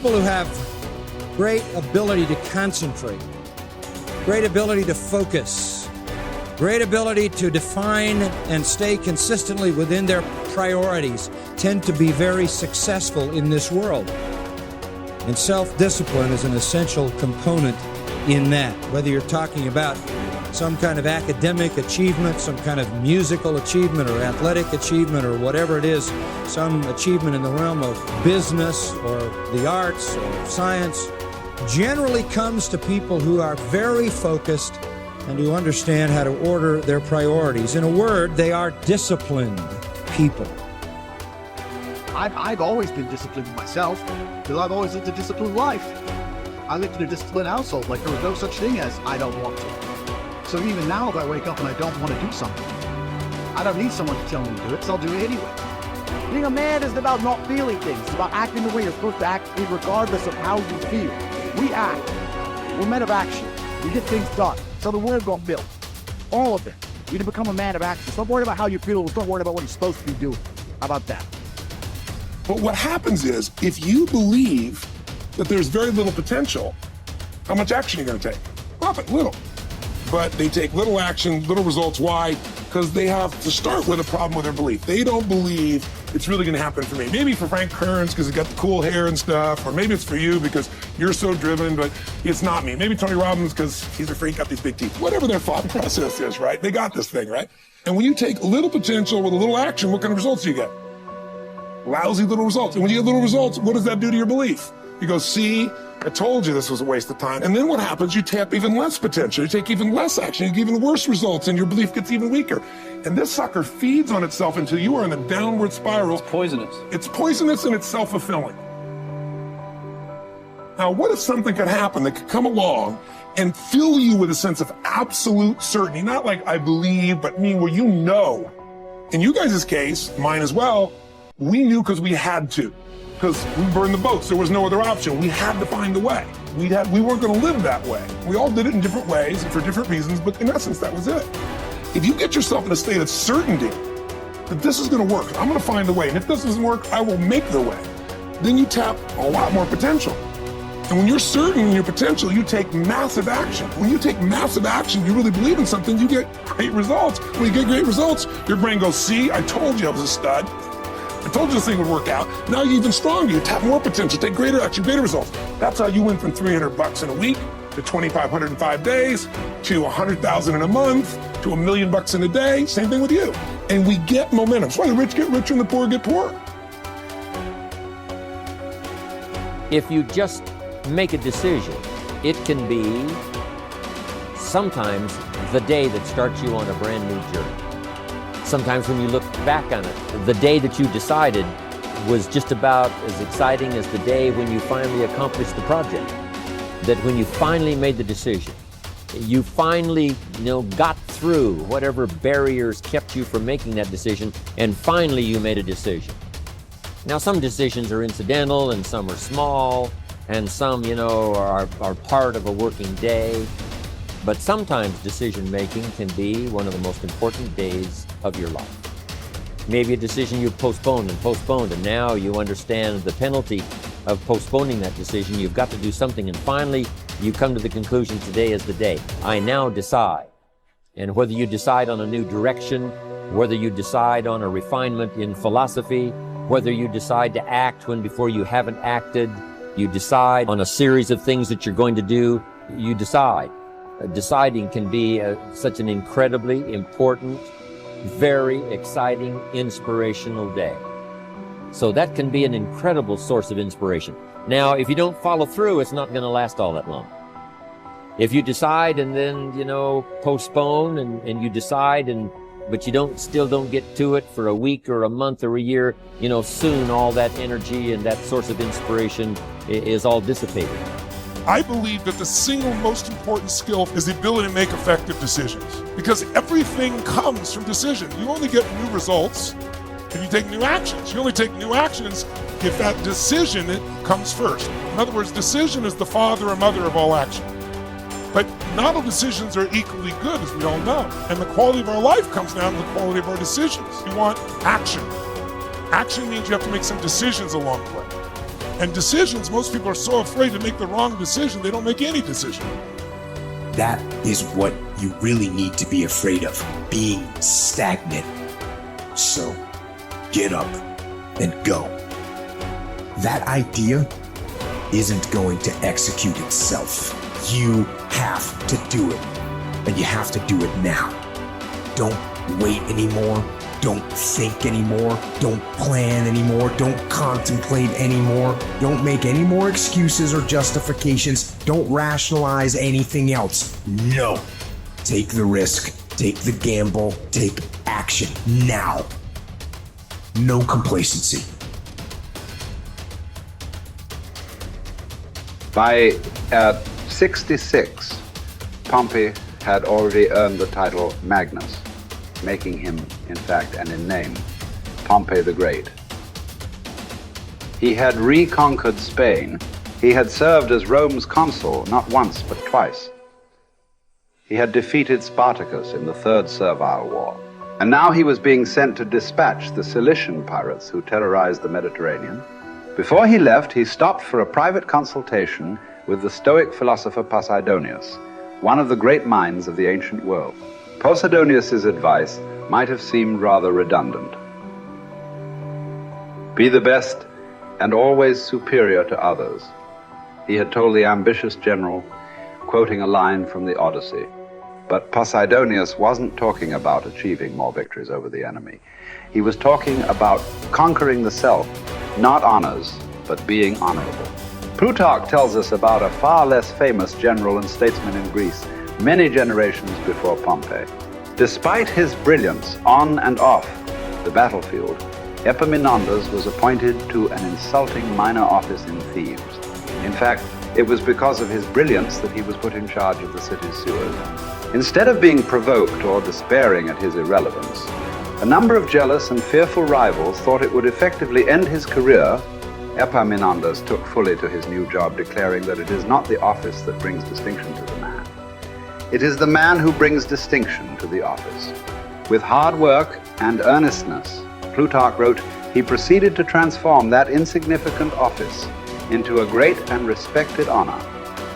people who have great ability to concentrate, great ability to focus, great ability to define and stay consistently within their priorities tend to be very successful in this world. And self-discipline is an essential component in that. Whether you're talking about some kind of academic achievement, some kind of musical achievement or athletic achievement or whatever it is, some achievement in the realm of business or the arts or science, generally comes to people who are very focused and who understand how to order their priorities. In a word, they are disciplined people. I've always been disciplined myself because I've always lived a disciplined life. I lived in a disciplined household, like there was no such thing as I don't want to. So even now if I wake up and I don't want to do something, I don't need someone to tell me to do it, so I'll do it anyway. Being a man isn't about not feeling things. It's about acting the way you're supposed to act regardless of how you feel. We act. We're men of action. We get things done. So the world got built. All of it. You need to become a man of action. Stop worrying about how you feel. Stop worrying about what you're supposed to be doing. How about that? But what happens is, if you believe that there's very little potential, how much action are you going to take? Nothing, little. But they take little action, little results. Why? Because they have to start with a problem with their belief. They don't believe it's really going to happen for me. Maybe for Frank Kearns because he got the cool hair and stuff, or maybe it's for you because you're so driven, but it's not me. Maybe Tony Robbins because he's a freak, got these big teeth. Whatever their thought process is, right? They got this thing, right? And when you take a little potential with a little action, what kind of results do you get? Lousy little results. And when you get little results, what does that do to your belief? You go, see, I told you this was a waste of time. And then what happens? You tap even less potential. You take even less action. You get even worse results, and your belief gets even weaker. And this sucker feeds on itself until you are in a downward spiral. It's poisonous. It's poisonous and it's self-fulfilling. Now, what if something could happen that could come along and fill you with a sense of absolute certainty? Not like I believe, but where you know. In you guys' case, mine as well, we knew because we had to. Because we burned the boats. There was no other option. We had to find a way. We weren't going to live that way. We all did it in different ways and for different reasons, but in essence, that was it. If you get yourself in a state of certainty that this is going to work, I'm going to find a way, and if this doesn't work, I will make the way, then you tap a lot more potential. And when you're certain in your potential, you take massive action. When you take massive action, you really believe in something, you get great results. When you get great results, your brain goes, see, I told you I was a stud. I told you this thing would work out. Now you're even stronger. You tap more potential, take greater action, greater results. That's how you went from $300 in a week to $2,500 in 5 days to $100,000 in a month to $1 million in a day. Same thing with you. And we get momentum. That's why the rich get richer and the poor get poorer. If you just make a decision, it can be sometimes the day that starts you on a brand new journey. Sometimes when you look back on it, the day that you decided was just about as exciting as the day when you finally accomplished the project. That when you finally made the decision, you finally, got through whatever barriers kept you from making that decision, and finally you made a decision. Now some decisions are incidental and some are small, and some, are part of a working day. But sometimes decision-making can be one of the most important days of your life. Maybe a decision you postponed, and now you understand the penalty of postponing that decision. You've got to do something, and finally you come to the conclusion, today is the day. I now decide. And whether you decide on a new direction, whether you decide on a refinement in philosophy, whether you decide to act when before you haven't acted, you decide on a series of things that you're going to do, you decide. Deciding can be such an incredibly important, very exciting, inspirational day. So that can be an incredible source of inspiration. Now, if you don't follow through, it's not going to last all that long. If you decide and then, postpone and you decide but you still don't get to it for a week or a month or a year, soon all that energy and that source of inspiration is all dissipated. I believe that the single most important skill is the ability to make effective decisions, because everything comes from decision. You only get new results if you take new actions. You only take new actions if that decision comes first. In other words, decision is the father or mother of all action. But not all decisions are equally good, as we all know. And the quality of our life comes down to the quality of our decisions. You want action. Action means you have to make some decisions along the way. And decisions, most people are so afraid to make the wrong decision, they don't make any decision. That is what you really need to be afraid of, being stagnant. So, get up and go. That idea isn't going to execute itself. You have to do it, and you have to do it now. Don't wait anymore. Don't think anymore. Don't plan anymore. Don't contemplate anymore. Don't make any more excuses or justifications. Don't rationalize anything else. No. Take the risk. Take the gamble. Take action now. No complacency. By 66, Pompey had already earned the title Magnus, making him, in fact, and in name, Pompey the Great. He had reconquered Spain. He had served as Rome's consul not once but twice. He had defeated Spartacus in the Third Servile War. And now he was being sent to dispatch the Cilician pirates who terrorized the Mediterranean. Before he left, he stopped for a private consultation with the Stoic philosopher Posidonius, one of the great minds of the ancient world. Posidonius' advice might have seemed rather redundant. Be the best and always superior to others, he had told the ambitious general, quoting a line from the Odyssey. But Posidonius wasn't talking about achieving more victories over the enemy. He was talking about conquering the self, not honors, but being honorable. Plutarch tells us about a far less famous general and statesman in Greece, many generations before Pompey. Despite his brilliance on and off the battlefield, Epaminondas was appointed to an insulting minor office in Thebes. In fact, it was because of his brilliance that he was put in charge of the city's sewers. Instead of being provoked or despairing at his irrelevance, a number of jealous and fearful rivals thought it would effectively end his career. Epaminondas took fully to his new job, declaring that it is not the office that brings distinction to the man. It is the man who brings distinction to the office. With hard work and earnestness, Plutarch wrote, he proceeded to transform that insignificant office into a great and respected honor,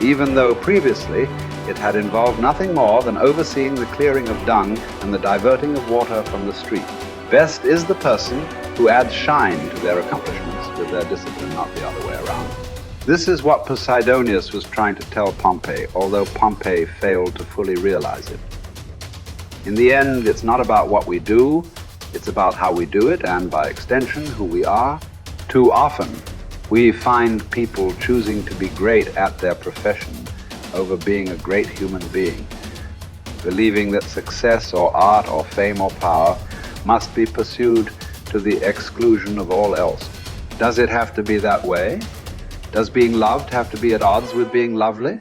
even though previously it had involved nothing more than overseeing the clearing of dung and the diverting of water from the street. Best is the person who adds shine to their accomplishments with their discipline, not the other way around. This is what Posidonius was trying to tell Pompey, although Pompey failed to fully realize it. In the end, it's not about what we do, it's about how we do it, and by extension, who we are. Too often, we find people choosing to be great at their profession over being a great human being, believing that success or art or fame or power must be pursued to the exclusion of all else. Does it have to be that way? Does being loved have to be at odds with being lovely?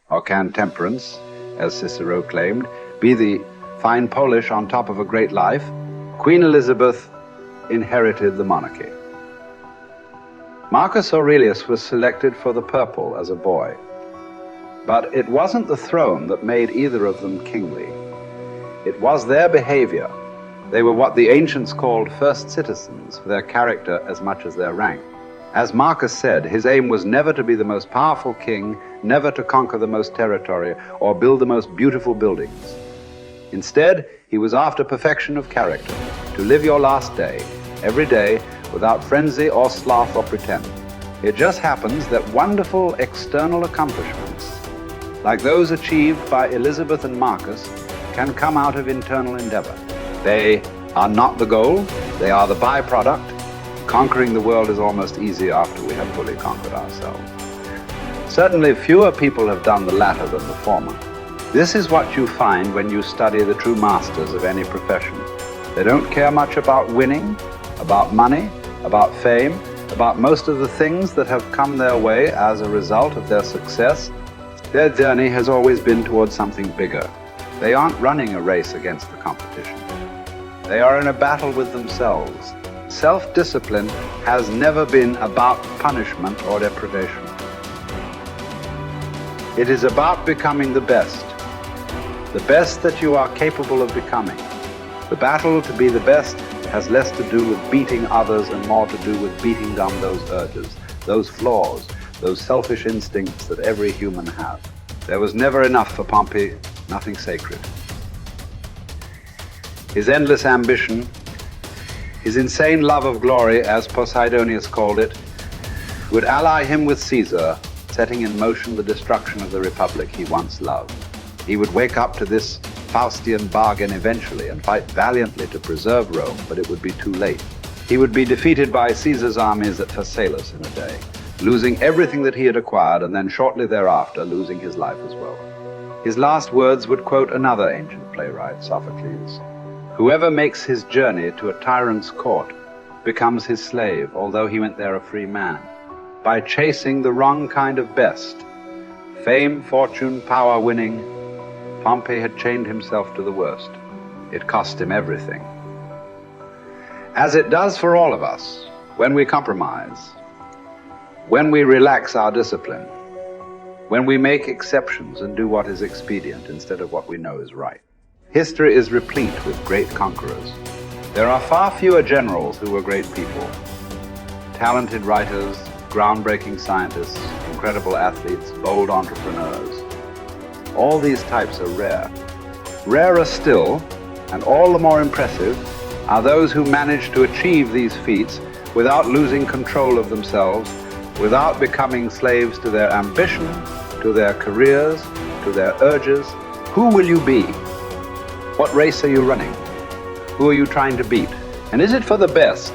Or can temperance, as Cicero claimed, be the fine polish on top of a great life? Queen Elizabeth inherited the monarchy. Marcus Aurelius was selected for the purple as a boy. But it wasn't the throne that made either of them kingly. It was their behavior. They were what the ancients called first citizens for their character as much as their rank. As Marcus said, his aim was never to be the most powerful king, never to conquer the most territory, or build the most beautiful buildings. Instead, he was after perfection of character, to live your last day, every day, without frenzy or sloth or pretence. It just happens that wonderful external accomplishments, like those achieved by Elizabeth and Marcus, can come out of internal endeavor. They are not the goal, they are the byproduct. Conquering the world is almost easy after we have fully conquered ourselves. Certainly fewer people have done the latter than the former. This is what you find when you study the true masters of any profession. They don't care much about winning, about money, about fame, about most of the things that have come their way as a result of their success. Their journey has always been towards something bigger. They aren't running a race against the competition. They are in a battle with themselves. Self-discipline has never been about punishment or deprivation. It is about becoming the best that you are capable of becoming. The battle to be the best has less to do with beating others and more to do with beating down those urges. those flaws, those selfish instincts that every human has. There was never enough for Pompey, nothing sacred. His endless ambition, his insane love of glory, as Posidonius called it, would ally him with Caesar, setting in motion the destruction of the republic he once loved. He would wake up to this Faustian bargain eventually and fight valiantly to preserve Rome, but it would be too late. He would be defeated by Caesar's armies at Pharsalus in a day, losing everything that he had acquired, and then shortly thereafter losing his life as well. His last words would quote another ancient playwright, Sophocles. "Whoever makes his journey to a tyrant's court becomes his slave, although he went there a free man. By chasing the wrong kind of best, fame, fortune, power winning, Pompey had chained himself to the worst. It cost him everything." As it does for all of us, when we compromise, when we relax our discipline, when we make exceptions and do what is expedient instead of what we know is right. History is replete with great conquerors. There are far fewer generals who were great people. Talented writers, groundbreaking scientists, incredible athletes, bold entrepreneurs. All these types are rare. Rarer still, and all the more impressive, are those who manage to achieve these feats without losing control of themselves, without becoming slaves to their ambition, to their careers, to their urges. Who will you be? What race are you running? Who are you trying to beat? And is it for the best